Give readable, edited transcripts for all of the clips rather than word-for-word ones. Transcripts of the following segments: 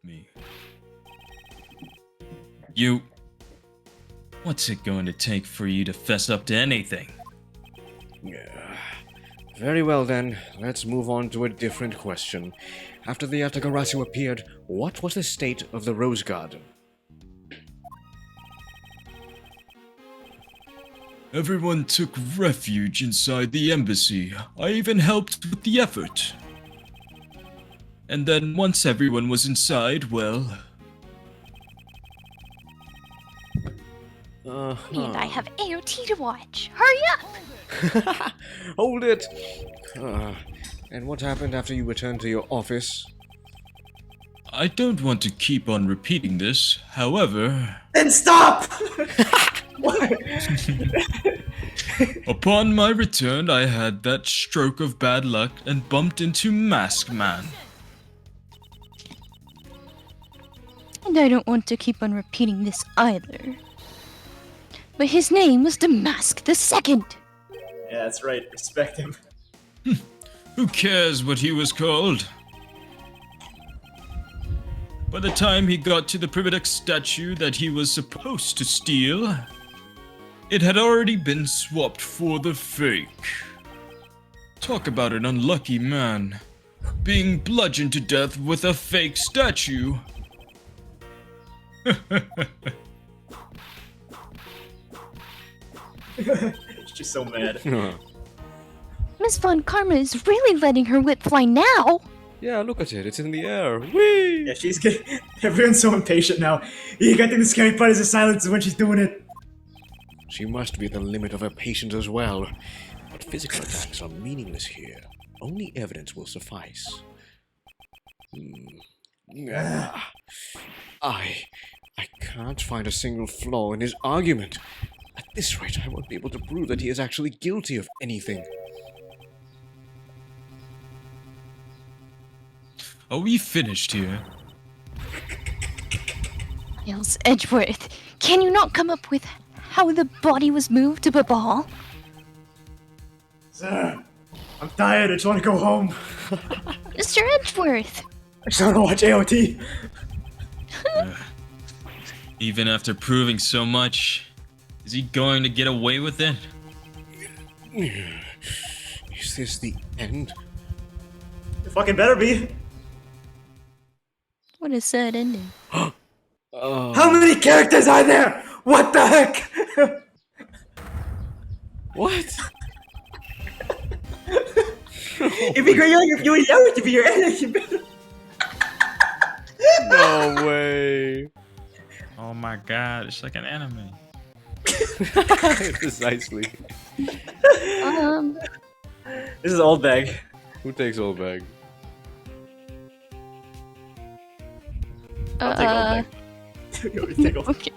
me. What's it going to take for you to fess up to anything? Yeah. Very well then, let's move on to a different question. After the Yatagarasu appeared, what was the state of the Rose Garden? Everyone took refuge inside the embassy. I even helped with the effort. And then once everyone was inside, well... Me and I have AOT to watch. Hurry up! Hold it! And what happened after you returned to your office? I don't want to keep on repeating this, however... Then stop! Upon my return, I had that stroke of bad luck and bumped into Mask Man. And I don't want to keep on repeating this either. But his name was Damask II. Yeah, that's right. Respect him. Who cares what he was called? By the time he got to the Privatex statue that he was supposed to steal, it had already been swapped for the fake. Talk about an unlucky man. Being bludgeoned to death with a fake statue. She's so mad. Miss Von Karma is really letting her whip fly now. Yeah, look at it. It's in the air. Whee! Yeah, she's getting... Everyone's so impatient now. I think the scary part is the silence when she's doing it. She must be at the limit of her patience as well. But physical attacks are meaningless here. Only evidence will suffice. I can't find a single flaw in his argument. At this rate, I won't be able to prove that he is actually guilty of anything. Are we finished here? Miles Edgeworth, can you not come up with how the body was moved to Babal? Sir, I'm tired. I just want to go home. Mr. Edgeworth! I just want to watch AOT. Even after proving so much, is he going to get away with it? Is this the end? It fucking better be. What a sad ending. How many characters are there? What the heck? What? It'd be great if you would know it to be your enemy. No way. Oh my god, it's like an anime. Precisely. This is old bag. Who takes old bag? I'll take old bag. Take old bag. Okay.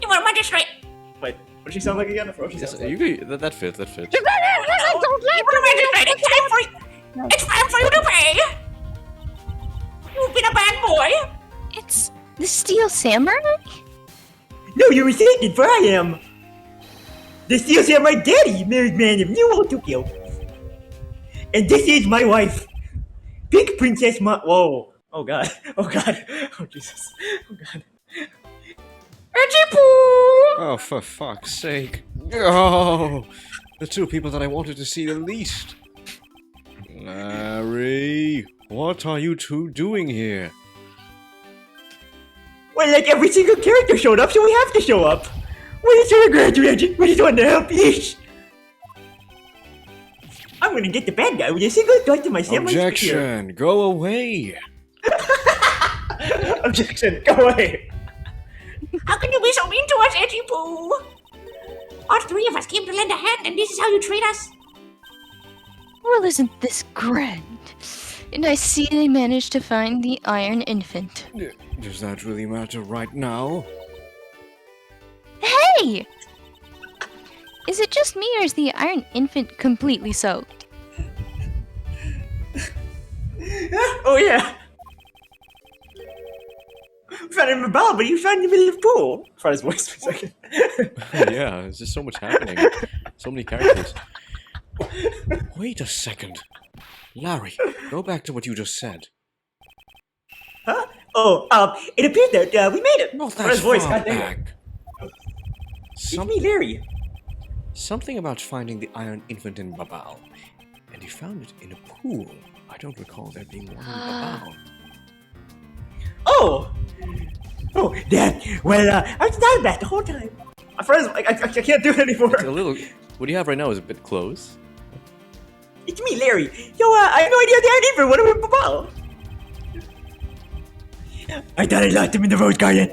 You want a magistrate? Wait, what does she sound like again? I forgot what she sounds like. That fits, that fits. You want a magistrate? It's time for you to pay! You've been a bad boy! It's the Steel Samurai? No, you're mistaken, for I am. The Steel Samurai Daddy, married man of New Tokyo. And this is my wife, Pink Princess Whoa. Oh god. Oh god. Oh Jesus. Oh god. Oh, for fuck's sake. Oh, the two people that I wanted to see the least. Larry, what are you two doing here? Well, like every single character showed up, so we have to show up. We're just trying to graduate. We just want to help each. I'm gonna get the bad guy with a single thought to my samurai spear. Objection! Go away! Objection! Go away! How can you be so mean to us, Edgy Poo? All three of us came to lend a hand, and this is how you treat us? Well, isn't this grand? And I see they managed to find the Iron Infant. Does that really matter right now? Hey! Is it just me, or is the Iron Infant completely soaked? Oh yeah! Found him in a ball, but he was found in the middle of the pool. Tried his voice for a second. Yeah, there's just so much happening. So many characters. Wait a second. Larry, go back to what you just said. Huh? Oh, it appeared that we made it. Not For that his voice, far goddamn it. back. It's me, Larry. Something about finding the Iron Infant in Babao. And he found it in a pool. I don't recall there being one in Babao. Oh! Oh, Dad. Well, I was down back the whole time. My friends, I can't do it anymore. It's a little... What you have right now is a bit close. It's me, Larry. Yo, I have no idea the Iron Infant. What are we about? I thought I locked him in the rose garden.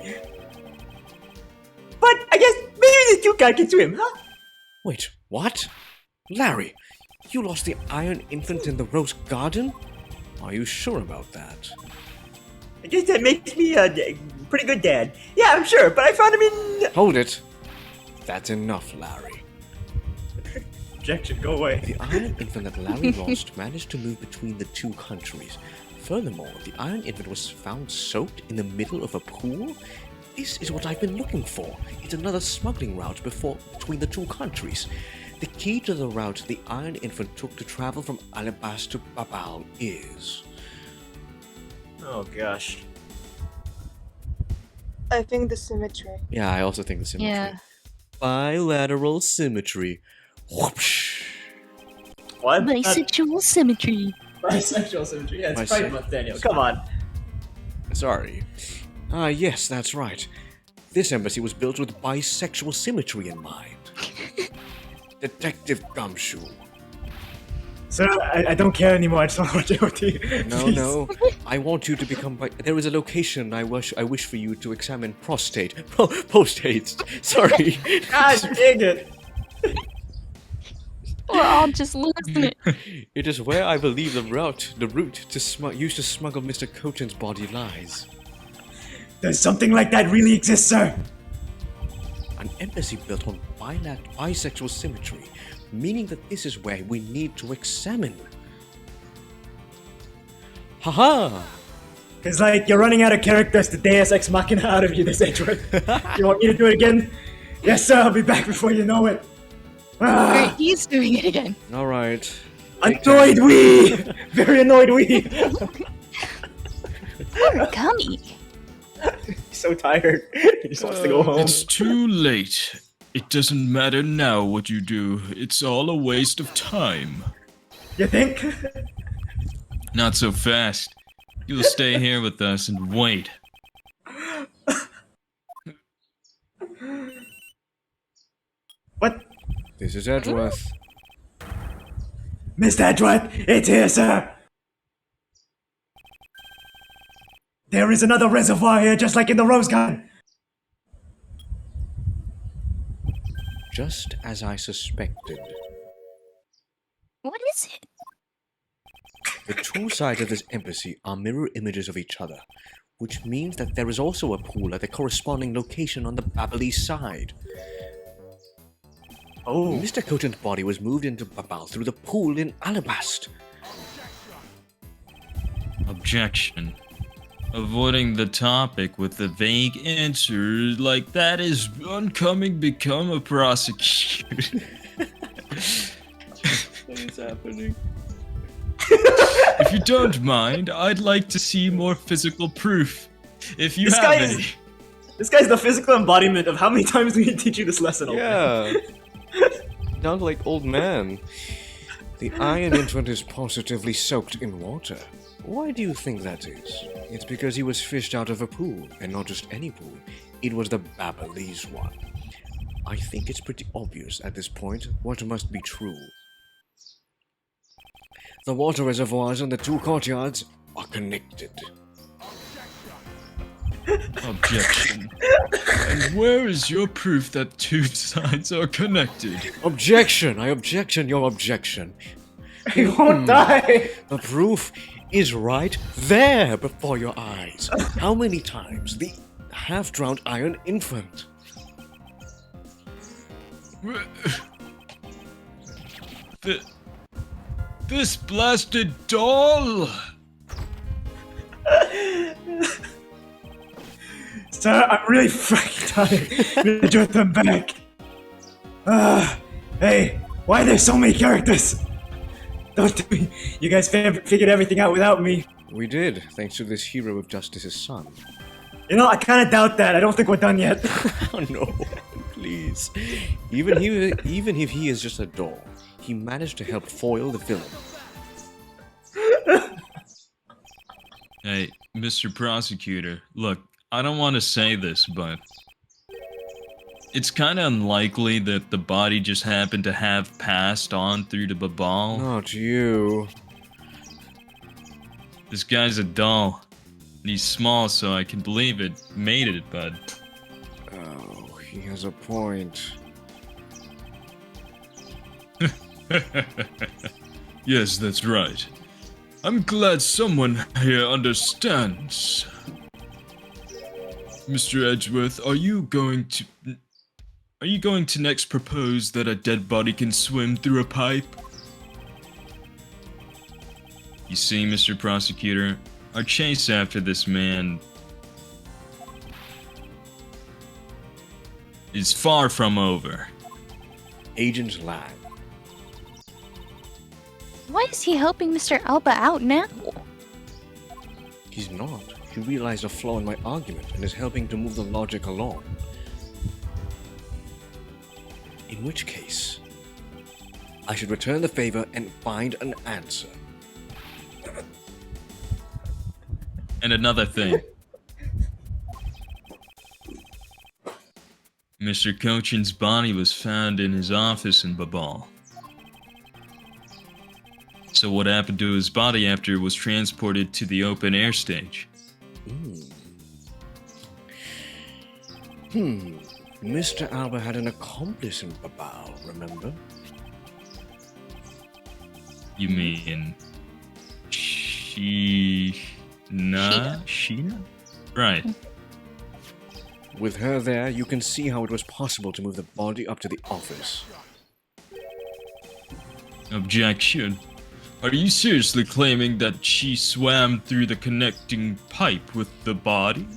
But I guess maybe the two guy can swim, huh? Wait, what? Larry, you lost the Iron Infant in the Rose Garden? Are you sure about that? I guess that makes me a pretty good dad. Yeah, I'm sure, but I found him in... Hold it. That's enough, Larry. Objection, go away. The Iron Infant that Larry lost managed to move between the two countries. Furthermore, the Iron Infant was found soaked in the middle of a pool? This is what I've been looking for. It's another smuggling route between the two countries. The key to the route the Iron Infant took to travel from Alabas to Babao is... Oh, gosh. I think the symmetry. Yeah, I also think the symmetry. Yeah. Bilateral symmetry. Whoopsh. What? Bisexual symmetry. Bisexual symmetry. Yeah, it's Bise- Pride Month, Daniel. Come on. Sorry. Ah, yes, that's right. This embassy was built with bisexual symmetry in mind. Detective Gumshoe. Sir, I don't care anymore. I just want to watch OT. No. I want you to become There is a location I wish for you to examine prostate. Post-haste. Sorry. God dang it. We're all just losing it. It is where I believe the route used to smuggle Mr. Coton's body lies. Does something like that really exist, sir? An embassy built on bisexual symmetry, meaning that this is where we need to examine. Haha! It's like you're running out of characters to Deus Ex Machina out of you this Edward. You want me to do it again? Yes, sir, I'll be back before you know it. Great, he's doing it again. Alright. Annoyed we! Very annoyed we! Poor Gummy. He's so tired. He just wants to go home. It's too late. It doesn't matter now what you do. It's all a waste of time. You think? Not so fast. You'll stay here with us and wait. What? This is Edgeworth. Mr. Edward, it's here, sir! There is another reservoir here, just like in the Rose Garden. Just as I suspected. What is it? The two sides of this embassy are mirror images of each other, which means that there is also a pool at the corresponding location on the Babalese side. Oh. Mr. Coton's body was moved into Babao through the pool in Alabast. Objection. Avoiding the topic with a vague answer like that is become a prosecution. What is happening? If you don't mind, I'd like to see more physical proof. If you This have guy any. This guy's the physical embodiment of how many times we need to teach you this lesson. Yeah. Sounds like old man. The Iron Infant is positively soaked in water. Why do you think that is? It's because he was fished out of a pool, and not just any pool. It was the Babalese one. I think it's pretty obvious at this point what must be true. The water reservoirs and the two courtyards are connected. Objection. And where is your proof that two sides are connected? Objection! I objection your objection. He won't die! The proof is right there before your eyes. How many times the half-drowned Iron Infant? This blasted doll! Sir, I'm really fucking tired. We need to get them back. Hey, why are there so many characters? Don't tell me you guys figured everything out without me. We did, thanks to this hero of justice's son. You know, I kind of doubt that. I don't think we're done yet. Oh no, please. Even if he is just a doll, he managed to help foil the villain. Hey, Mr. Prosecutor, look, I don't want to say this, but it's kind of unlikely that the body just happened to have passed on through the Babal. Not you. This guy's a doll. And he's small, so I can believe it made it, but Oh, he has a point. yes, that's right. I'm glad someone here understands. Mr. Edgeworth, are you going to next propose that a dead body can swim through a pipe? You see, Mr. Prosecutor, our chase after this man is far from over. Agent Lag. Why is he helping Mr. Alba out now? He's not. He realized a flaw in my argument and is helping to move the logic along. In which case, I should return the favor and find an answer. And another thing. Mr. Cochin's body was found in his office in Babal. So what happened to his body after it was transported to the open air stage? Mr. Alba had an accomplice in Babal, remember? You mean... Sheena? Right. With her there, you can see how it was possible to move the body up to the office. Objection. Are you seriously claiming that she swam through the connecting pipe with the body?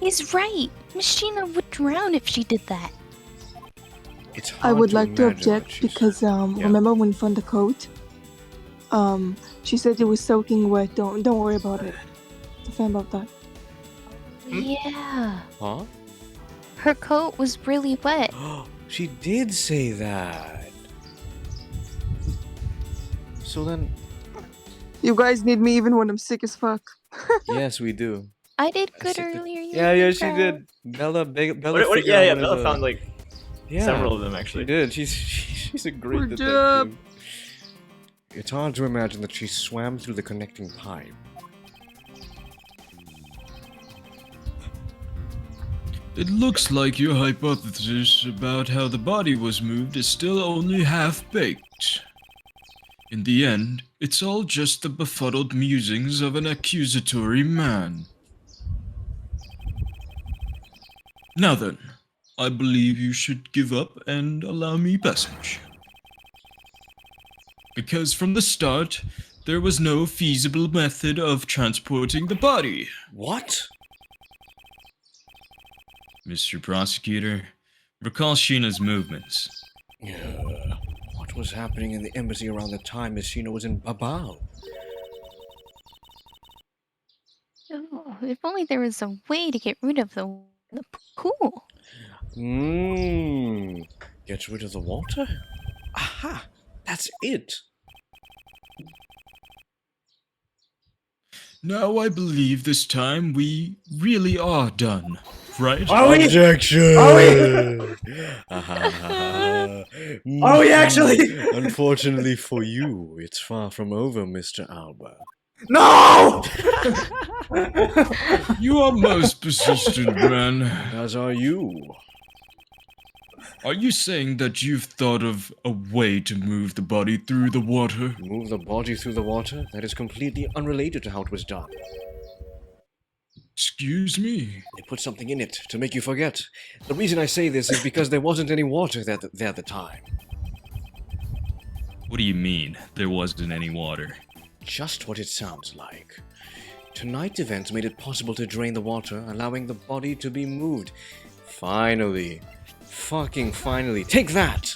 He's right. Machina would drown if she did that. It's I hard would to like to imagine what object she's- because remember when we found the coat? She said it was soaking wet. Don't worry about it. It's a fan about that. Yeah. Huh? Her coat was really wet. She did say that. So then, You guys need me even when I'm sick as fuck. yes, we do. I did good said that- earlier. you Yeah, little she girl. did. Bella figured Yeah, out one of Bella the- found like Yeah, several of them she actually. did. She's a great Good detective. job. It's hard to imagine that she swam through the connecting pipe. It looks like your hypothesis about how the body was moved is still only half-baked. In the end, it's all just the befuddled musings of an accusatory man. Now then, I believe you should give up and allow me passage. Because from the start, there was no feasible method of transporting the body. What? Mr. Prosecutor, recall Sheena's movements. What was happening in the embassy around the time Miss Sheena was in Babao? Oh, if only there was a way to get rid of the pool. Get rid of the water? Aha! That's it! Now I believe this time we really are done, right? Are we? Objection! Are Are we actually? Unfortunately for you, it's far from over, Mr. Alba. No! You are most persistent, man. As are you. Are you saying that you've thought of a way to move the body through the water? Move the body through the water? That is completely unrelated to how it was done. Excuse me? They put something in it to make you forget. The reason I say this is because there wasn't any water there at the time. What do you mean, there wasn't any water? Just what it sounds like. Tonight's events made it possible to drain the water, allowing the body to be moved. Finally. Fucking finally. Take that!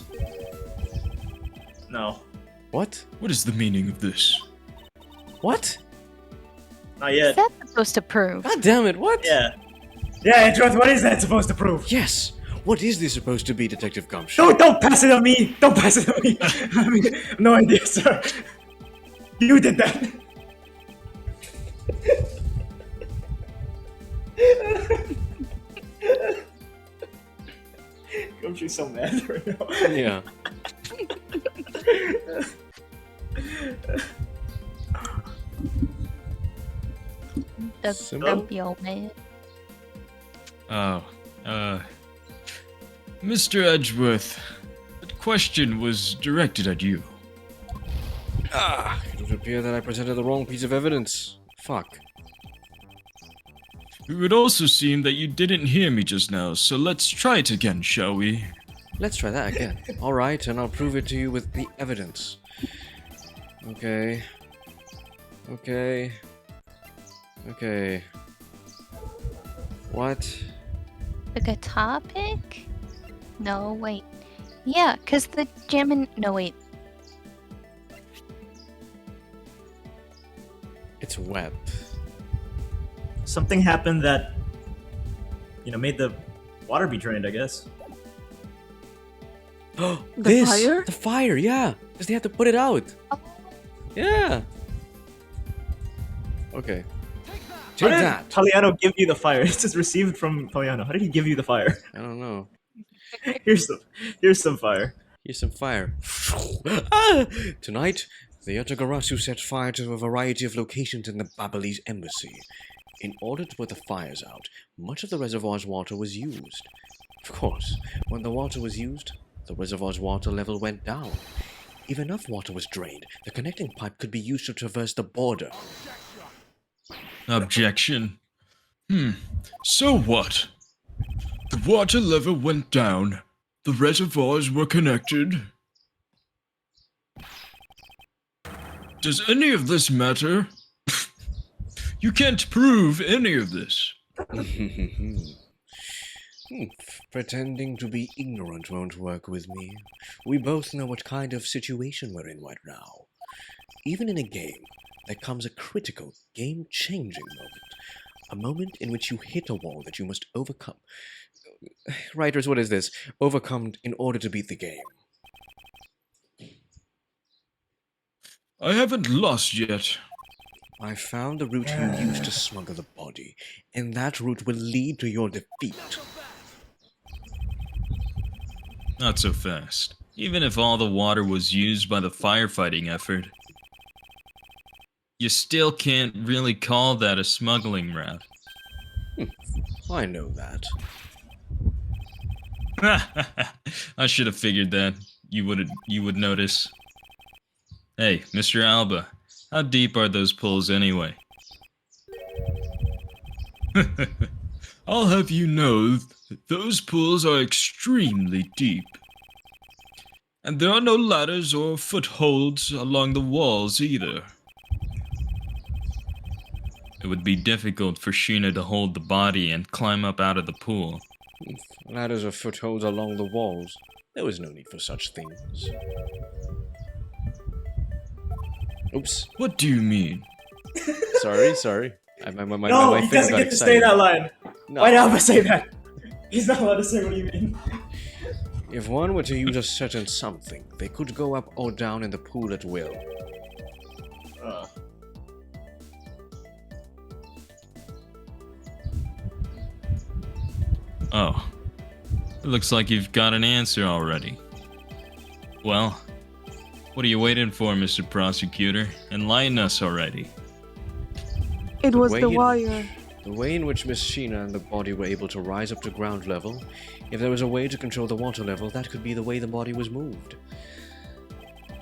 No. What? What is the meaning of this? What? Not What's yet. that supposed to prove? God damn it, what? Yeah. Yeah, Druth, what is that supposed to prove? Yes! What is this supposed to be, Detective Gumshoe? Don't pass it on me! Don't pass it on me! I mean, no idea, sir. You did that. Gumshoe's so mad right now. Yeah. The Simple. grumpy old man. Oh, Mr. Edgeworth, the question was directed at you. Ah, it would appear that I presented the wrong piece of evidence. Fuck. It would also seem that you didn't hear me just now, so let's try it again, shall we? Let's try that again. Alright, and I'll prove it to you with the evidence. Okay. Okay. Okay. What? The guitar pick? No, wait. Yeah, because the jammin'. No, wait. It's wet. Something happened that, made the water be drained, I guess. The fire? The fire, yeah! Because they had to put it out! Yeah! Okay. How Take did that! Paliano give you the fire? It's just received from Paliano. How did he give you the fire? I don't know. Here's some fire. Here's some fire. Ah! Tonight, the Yatagarasu set fire to a variety of locations in the Babalese embassy. In order to put the fires out, much of the reservoir's water was used. Of course, when the water was used, the reservoir's water level went down. If enough water was drained, the connecting pipe could be used to traverse the border. Objection. So what? The water level went down. The reservoirs were connected. Does any of this matter? You can't prove any of this. Pretending to be ignorant won't work with me. We both know what kind of situation we're in right now. Even in a game, there comes a critical, game-changing moment. A moment in which you hit a wall that you must overcome. Writers, what is this? Overcome in order to beat the game. I haven't lost yet. I found the route you used to smuggle the body, and that route will lead to your defeat. Not so fast. Even if all the water was used by the firefighting effort, you still can't really call that a smuggling route. I know that. I should have figured that. You would notice. Hey, Mr. Alba, how deep are those pools anyway? I'll have you know that those pools are extremely deep. And there are no ladders or footholds along the walls either. It would be difficult for Sheena to hold the body and climb up out of the pool. Ladders or footholds along the walls. There was no need for such things. Oops. What do you mean? Sorry. No, my he thing doesn't got get to say excited. that line. No. Why'd Alba say that? He's not allowed to say what you mean. If one were to use a certain something, they could go up or down in the pool at will. Oh. It looks like you've got an answer already. Well, what are you waiting for, Mr. Prosecutor? Enlighten us already. It was Wait. the wire. The way in which Miss Sheena and the body were able to rise up to ground level, if there was a way to control the water level, that could be the way the body was moved.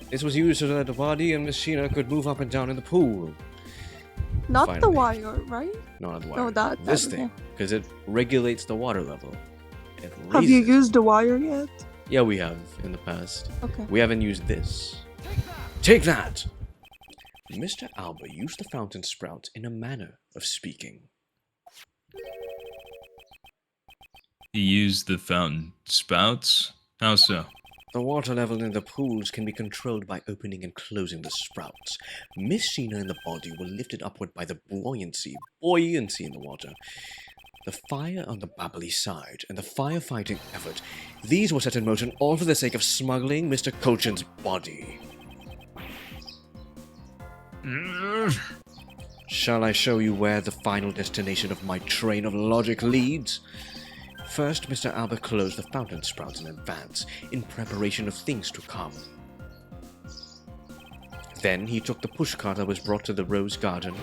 This was used so that the body and Miss Sheena could move up and down in the pool. Not the Finally. wire, right? No, not the wire. No, that this okay. thing, because it regulates the water level. It Have you raises- used the wire yet? Yeah, we have in the past. Okay. We haven't used this. Take that! Mr. Alba used the fountain sprout in a manner of speaking. He used the fountain spouts? How so? The water level in the pools can be controlled by opening and closing the sprouts. Miss Sheena and the body were lifted upward by the buoyancy in the water. The fire on the Babbly side and the firefighting effort, these were set in motion all for the sake of smuggling Mr. Cochin's body. Shall I show you where the final destination of my train of logic leads? First, Mr. Albert closed the fountain sprouts in advance, in preparation of things to come. Then he took the pushcart that was brought to the rose garden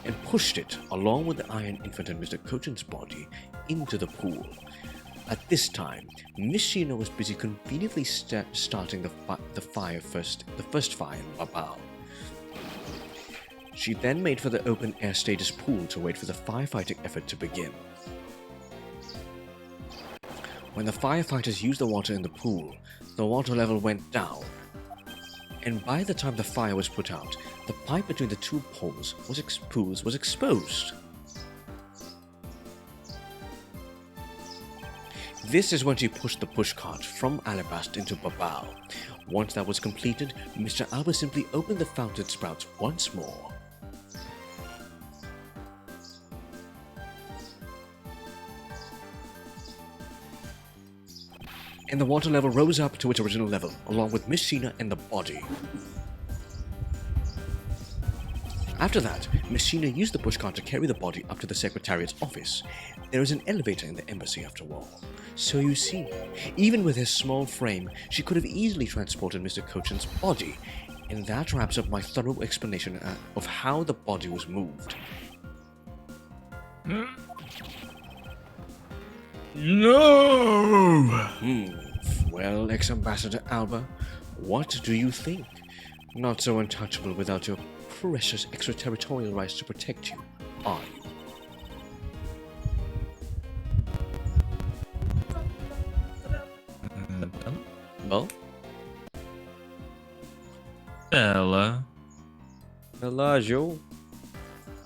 and pushed it, along with the iron infant and Mr. Cochin's body, into the pool. At this time, Miss Sheena was busy conveniently starting the first fire in Babao. She then made for the open-air stage's pool to wait for the firefighting effort to begin. When the firefighters used the water in the pool, the water level went down, and by the time the fire was put out, the pipe between the two pools was exposed. This is when she pushed the pushcart from Alabast into Babao. Once that was completed, Mr. Alba simply opened the fountain sprouts once more. And the water level rose up to its original level, along with Miss Sheena and the body. After that, Miss Sheena used the pushcart to carry the body up to the Secretariat's office. There is an elevator in the embassy after all. So you see, even with his small frame, she could have easily transported Mr. Cochin's body. And that wraps up my thorough explanation of how the body was moved. No! Well, Ex-Ambassador Alba, what do you think? Not so untouchable without your precious extraterritorial rights to protect you, are you? Well? Ella. Elijah?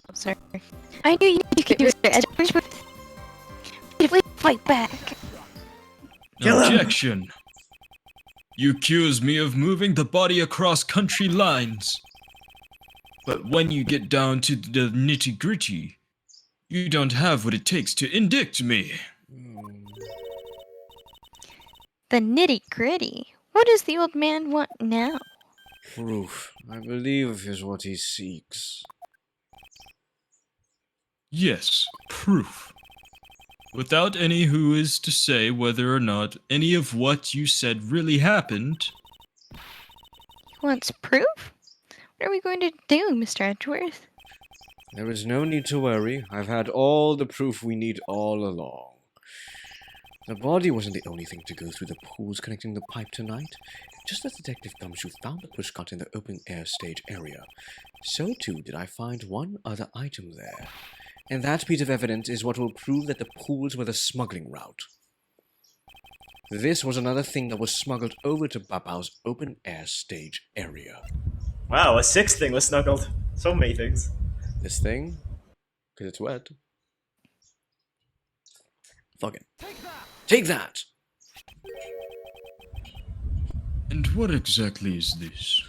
I'm sorry. I knew you could use the edge, but if we fight back. Kill him. Objection. You accuse me of moving the body across country lines. But when you get down to the nitty-gritty, you don't have what it takes to indict me. The nitty-gritty. What does the old man want now? Proof, I believe, is what he seeks. Yes, proof. Without any who is to say whether or not any of what you said really happened. He wants proof? What are we going to do, Mr. Edgeworth? There is no need to worry. I've had all the proof we need all along. The body wasn't the only thing to go through the pools connecting the pipe tonight. Just as Detective Gumshoe found the pushcart in the open-air stage area, so too did I find one other item there. And that piece of evidence is what will prove that the pools were the smuggling route. This was another thing that was smuggled over to Babao's open-air stage area. Wow, a sixth thing was snuggled. So many things. This thing? Because it's wet. Fuck it. Take that! And what exactly is this?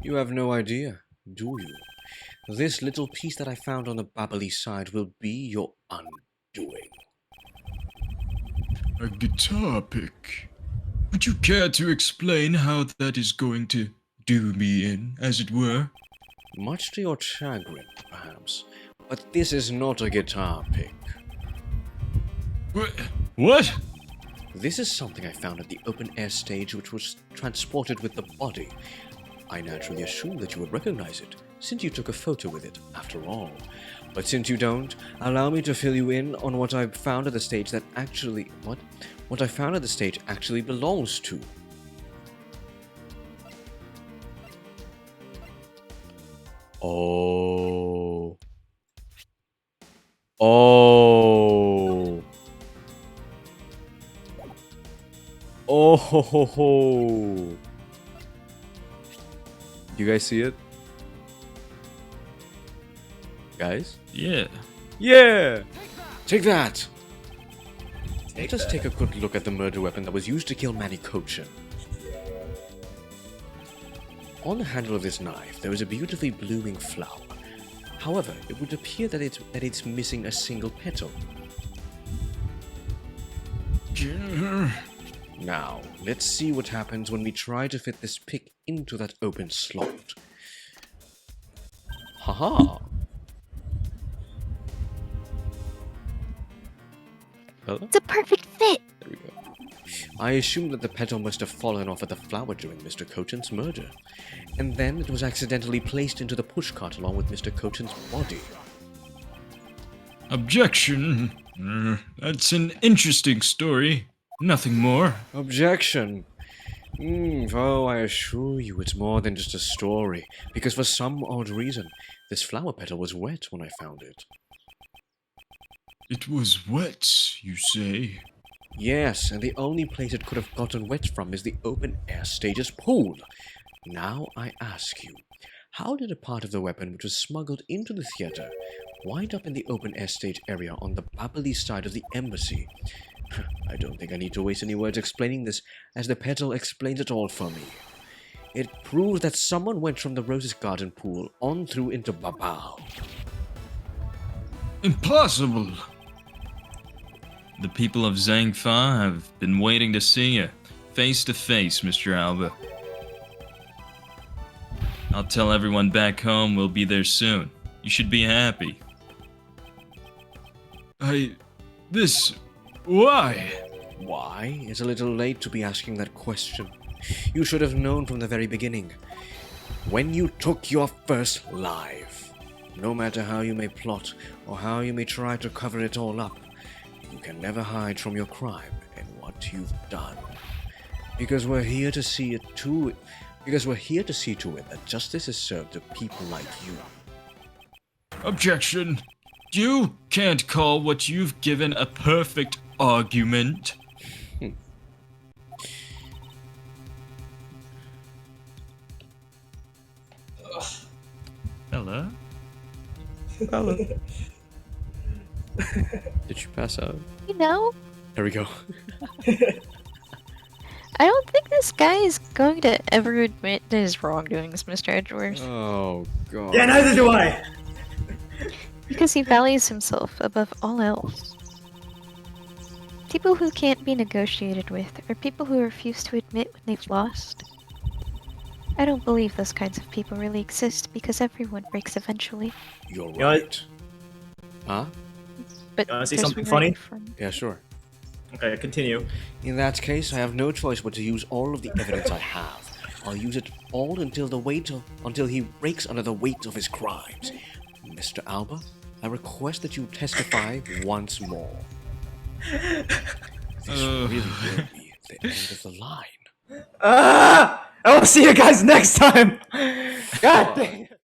You have no idea, do you? This little piece that I found on the Babbly side will be your undoing. A guitar pick. Would you care to explain how that is going to do me in, as it were? Much to your chagrin, perhaps. But this is not a guitar pick. What? This is something I found at the open-air stage which was transported with the body. I naturally assumed that you would recognize it, since you took a photo with it, after all. But since you don't, allow me to fill you in on what I found at the stage that actually... What I found at the stage actually belongs to. Oh. Oh. Oh ho ho ho. You guys see it? Guys? Yeah. Yeah! Take that! Let us take a good look at the murder weapon that was used to kill Manny Kochin. On the handle of this knife, there is a beautifully blooming flower. However, it would appear that it's missing a single petal. Now, let's see what happens when we try to fit this pick into that open slot. Haha! Hello? It's a perfect fit. There we go. I assume that the petal must have fallen off of the flower during Mr. Kochin's murder, and then it was accidentally placed into the pushcart along with Mr. Kochin's body. Objection. That's an interesting story. Nothing more. Objection. Oh, I assure you it's more than just a story, because for some odd reason, this flower petal was wet when I found it. It was wet, you say? Yes, and the only place it could have gotten wet from is the open-air stage's pool. Now I ask you, how did a part of the weapon which was smuggled into the theater wind up in the open-air stage area on the Babali side of the embassy? I don't think I need to waste any words explaining this, as the petal explains it all for me. It proves that someone went from the Roses Garden pool on through into Babao. Impossible! The people of Zhangfa have been waiting to see you, face to face, Mr. Alba. I'll tell everyone back home we'll be there soon. You should be happy. Why? Why? It's a little late to be asking that question. You should have known from the very beginning. When you took your first life. No matter how you may plot, or how you may try to cover it all up, you can never hide from your crime and what you've done. Because we're here to see to it that justice is served to people like you. Objection. You can't call what you've given a perfect argument. Hello? Hello. Did you pass out? You know, There we go. I don't think this guy is going to ever admit to his wrongdoings, Mr. Edgeworth. Oh, God. Yeah, neither do I. Because he values himself above all else. People who can't be negotiated with are people who refuse to admit when they've lost. I don't believe those kinds of people really exist because everyone breaks eventually. You're know what? right. Huh? But You wanna see there's something right funny? from- Yeah, sure. Okay, continue. In that case, I have no choice but to use all of the evidence I have. I'll use it all until he breaks under the weight of his crimes. Mr. Alba, I request that you testify once more. This really will be the end of the line. I will see you guys next time. God dang.